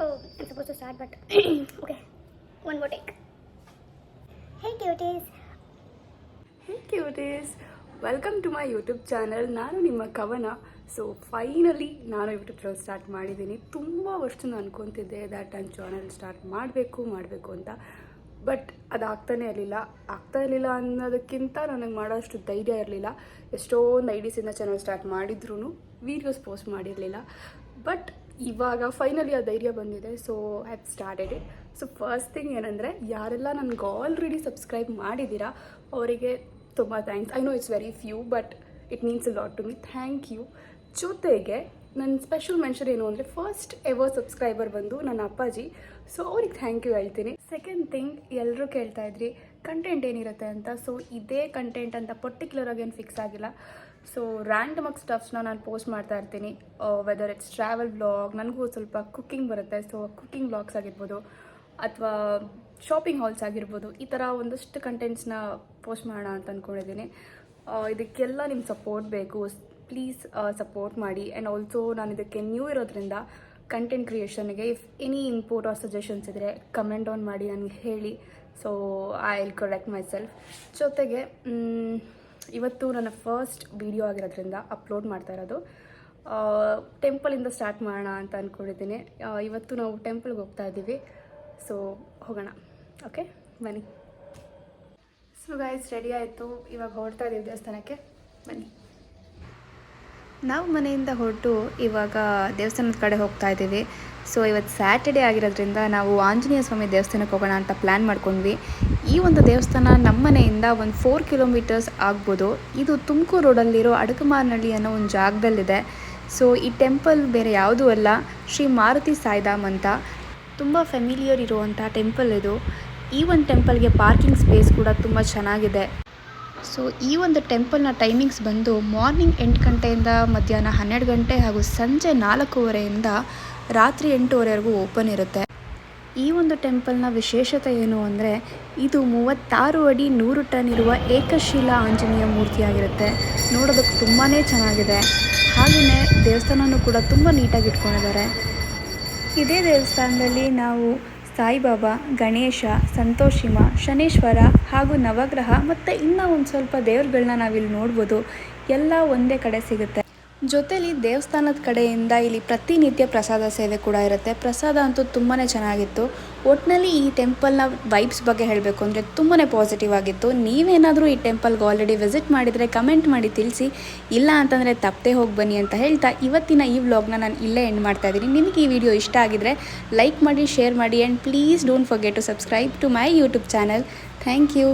Oh, I'm supposed to start, but okay. One more take. Hey cuties. Hey cuties, welcome to my YouTube channel. ನಾನು ನಿಮ್ಮ Kavana. So finally ನಾನು YouTube channel start ಮಾಡಿದ್ದೀನಿ. ತುಂಬ ವರ್ಷದಿಂದ ಅನ್ಕೊತಿದ್ದೆ that ನಾನು channel start ಮಾಡಬೇಕು ಅಂತ. ಬಟ್ ಅದು ಆಗ್ತಾ ಇರಲಿಲ್ಲ ಅನ್ನೋದಕ್ಕಿಂತ ನನಗೆ ಮಾಡೋಷ್ಟು ಧೈರ್ಯ ಇರಲಿಲ್ಲ. ಎಷ್ಟೊಂದು ಐಡಿಸಿಂದ ಚಾನಲ್ ಸ್ಟಾರ್ಟ್ ಮಾಡಿದ್ರೂ ವೀಡಿಯೋಸ್ ಪೋಸ್ಟ್ ಮಾಡಿರಲಿಲ್ಲ. ಬಟ್ ಇವಾಗ ಫೈನಲಿ ಆ ಧೈರ್ಯ ಬಂದಿದೆ. So I have started it. So first thing ಏನಂದರೆ, ಯಾರೆಲ್ಲ ನನಗೆ ಆಲ್ರೆಡಿ ಸಬ್ಸ್ಕ್ರೈಬ್ ಮಾಡಿದ್ದೀರಾ ಅವರಿಗೆ ತುಂಬ thanks. I know it's very few, but it means a lot to me. Thank you. ಜೊತೆಗೆ ನನ್ನ ಸ್ಪೆಷಲ್ ಮೆನ್ಷನ್ ಏನು ಅಂದರೆ, ಫಸ್ಟ್ ಎವರ್ ಸಬ್ಸ್ಕ್ರೈಬರ್ ಬಂದು ನನ್ನ ಅಪ್ಪಾಜಿ. ಸೊ ಅವ್ರಿಗೆ ಥ್ಯಾಂಕ್ ಯು ಹೇಳ್ತೀನಿ. ಸೆಕೆಂಡ್ ಥಿಂಗ್, ಎಲ್ಲರೂ ಕೇಳ್ತಾ ಇದ್ರಿ ಕಂಟೆಂಟ್ ಏನಿರುತ್ತೆ ಅಂತ. ಸೊ ಇದೇ ಕಂಟೆಂಟ್ ಅಂತ ಪರ್ಟಿಕ್ಯುಲರಾಗಿ ಏನು ಫಿಕ್ಸ್ ಆಗಿಲ್ಲ. ಸೊ ರ್ಯಾಂಡಮಾಗಿ ಸ್ಟಫ್ಸ್ನ ನಾನು ಪೋಸ್ಟ್ ಮಾಡ್ತಾ ಇರ್ತೀನಿ. ವೆದರ್ ಇಟ್ಸ್ ಟ್ರಾವೆಲ್ ವ್ಲಾಗ್, ನನಗೂ ಸ್ವಲ್ಪ ಕುಕ್ಕಿಂಗ್ ಬರುತ್ತೆ. ಸೊ ಕುಕ್ಕಿಂಗ್ ವ್ಲಾಗ್ಸ್ ಆಗಿರ್ಬೋದು ಅಥವಾ ಶಾಪಿಂಗ್ ಹಾಲ್ಸ್ ಆಗಿರ್ಬೋದು, ಈ ಥರ ಒಂದಷ್ಟು ಕಂಟೆಂಟ್ಸ್ನ ಪೋಸ್ಟ್ ಮಾಡೋಣ ಅಂತ ಅಂದ್ಕೊಂಡಿದ್ದೀನಿ. ಇದಕ್ಕೆಲ್ಲ ನಿಮ್ಮ ಸಪೋರ್ಟ್ ಬೇಕು. ಪ್ಲೀಸ್ ಸಪೋರ್ಟ್ ಮಾಡಿ. ಆ್ಯಂಡ್ ಆಲ್ಸೋ ನಾನು ಇದಕ್ಕೆ ನ್ಯೂ ಇರೋದ್ರಿಂದ ಕಂಟೆಂಟ್ ಕ್ರಿಯೇಷನ್ಗೆ if any input or suggestions ಇದ್ದರೆ ಕಮೆಂಟ್ ಡೌನ್ ಮಾಡಿ ನನಗೆ ಹೇಳಿ. So I will correct myself. ಜೊತೆಗೆ ಇವತ್ತು ನನ್ನ ಫಸ್ಟ್ ವಿಡಿಯೋ ಆಗಿರೋದ್ರಿಂದ ಅಪ್ಲೋಡ್ ಮಾಡ್ತಾ ಇರೋದು. ಟೆಂಪಲಿಂದ ಸ್ಟಾರ್ಟ್ ಮಾಡೋಣ ಅಂತ ಅಂದ್ಕೊಂಡಿದ್ದೀನಿ. ಇವತ್ತು ನಾವು ಟೆಂಪಲ್ಗೆ ಹೋಗ್ತಾ ಇದ್ದೀವಿ. ಸೊ ಹೋಗೋಣ. ಓಕೆ, ಬನ್ನಿ. ಸೊ ಗೈಸ್, ರೆಡಿ ಆಯಿತು. ಇವಾಗ ಹೊರಡ್ತಾ ಇದ್ದೀವಿ ದೇವಸ್ಥಾನಕ್ಕೆ. ಬನ್ನಿ. ನಾವು ಮನೆಯಿಂದ ಹೊರಟು ಇವಾಗ ದೇವಸ್ಥಾನದ ಕಡೆ ಹೋಗ್ತಾ ಇದ್ದೀವಿ. ಸೊ ಇವತ್ತು ಸ್ಯಾಟರ್ಡೇ ಆಗಿರೋದ್ರಿಂದ ನಾವು ಆಂಜನೇಯ ಸ್ವಾಮಿ ದೇವಸ್ಥಾನಕ್ಕೆ ಹೋಗೋಣ ಅಂತ ಪ್ಲ್ಯಾನ್ ಮಾಡ್ಕೊಂಡ್ವಿ. ಈ ಒಂದು ದೇವಸ್ಥಾನ ನಮ್ಮ ಮನೆಯಿಂದ ಒಂದು 4 ಕಿಲೋಮೀಟರ್ಸ್ ಆಗ್ಬೋದು. ಇದು ತುಮಕೂರು ರೋಡಲ್ಲಿರೋ ಅಡಕಮಾರನಹಳ್ಳಿ ಅನ್ನೋ ಒಂದು ಜಾಗದಲ್ಲಿದೆ. ಸೊ ಈ ಟೆಂಪಲ್ ಬೇರೆ ಯಾವುದೂ ಅಲ್ಲ, ಶ್ರೀ ಮಾರುತಿ ಸಾಯಿಧಾಮ್ ಅಂತ. ತುಂಬ ಫೆಮಿಲಿಯರ್ ಇರುವಂಥ ಟೆಂಪಲ್ ಇದು. ಈ ಒಂದು ಟೆಂಪಲ್ಗೆ ಪಾರ್ಕಿಂಗ್ ಸ್ಪೇಸ್ ಕೂಡ ತುಂಬ ಚೆನ್ನಾಗಿದೆ. ಸೊ ಈ ಒಂದು ಟೆಂಪಲ್ನ ಟೈಮಿಂಗ್ಸ್ ಬಂದು ಮಾರ್ನಿಂಗ್ 8 ಗಂಟೆಯಿಂದ ಮಧ್ಯಾಹ್ನ 12 ಗಂಟೆ ಹಾಗೂ ಸಂಜೆ 4:15 ರಾತ್ರಿ 8:00ವರೆಗೂ ಓಪನ್ ಇರುತ್ತೆ. ಈ ಒಂದು ಟೆಂಪಲ್ನ ವಿಶೇಷತೆ ಏನು ಅಂದರೆ, ಇದು 36 ಅಡಿ 100 ಟನ್ ಇರುವ ಏಕಶಿಲಾ ಆಂಜನೇಯ ಮೂರ್ತಿಯಾಗಿರುತ್ತೆ. ನೋಡೋದಕ್ಕೆ ತುಂಬಾ ಚೆನ್ನಾಗಿದೆ. ಹಾಗೆಯೇ ದೇವಸ್ಥಾನನೂ ಕೂಡ ತುಂಬ ನೀಟಾಗಿ ಇಟ್ಕೊಂಡಿದ್ದಾರೆ. ಇದೇ ದೇವಸ್ಥಾನದಲ್ಲಿ ನಾವು ಸಾಯಿಬಾಬಾ, ಗಣೇಶ, ಸಂತೋಷಿಮ, ಶನೇಶ್ವರ ಹಾಗೂ ನವಗ್ರಹ ಮತ್ತು ಇನ್ನೂ ಒಂದು ಸ್ವಲ್ಪ ದೇವ್ರುಗಳನ್ನ ನಾವಿಲ್ಲಿ ನೋಡ್ಬೋದು. ಎಲ್ಲ ಒಂದೇ ಕಡೆ ಸಿಗುತ್ತೆ. ಜೊತೆಲಿ ದೇವಸ್ಥಾನದ ಕಡೆಯಿಂದ ಇಲ್ಲಿ ಪ್ರತಿನಿತ್ಯ ಪ್ರಸಾದ ಸೇವೆ ಕೂಡ ಇರುತ್ತೆ. ಪ್ರಸಾದ ಅಂತೂ ತುಂಬಾ ಚೆನ್ನಾಗಿತ್ತು. ಒಟ್ಟಿನಲ್ಲಿ ಈ ಟೆಂಪಲ್ನ ವೈಬ್ಸ್ ಬಗ್ಗೆ ಹೇಳಬೇಕು ಅಂದರೆ ತುಂಬಾ ಪಾಸಿಟಿವ್ ಆಗಿತ್ತು. ನೀವೇನಾದರೂ ಈ ಟೆಂಪಲ್ಗೆ ಆಲ್ರೆಡಿ ವಿಸಿಟ್ ಮಾಡಿದರೆ ಕಮೆಂಟ್ ಮಾಡಿ ತಿಳಿಸಿ. ಇಲ್ಲ ಅಂತಂದರೆ ತಪ್ಪದೆ ಹೋಗಿ ಬನ್ನಿ ಅಂತ ಹೇಳ್ತಾ ಇವತ್ತಿನ ಈ ವ್ಲಾಗ್ನ ನಾನು ಇಲ್ಲೇ ಎಂಡ್ ಮಾಡ್ತಾ ಇದ್ದೀನಿ. ನಿಮಗೆ ಈ ವಿಡಿಯೋ ಇಷ್ಟ ಆಗಿದರೆ ಲೈಕ್ ಮಾಡಿ, ಶೇರ್ ಮಾಡಿ, and please don't forget to subscribe to my YouTube channel. Thank you.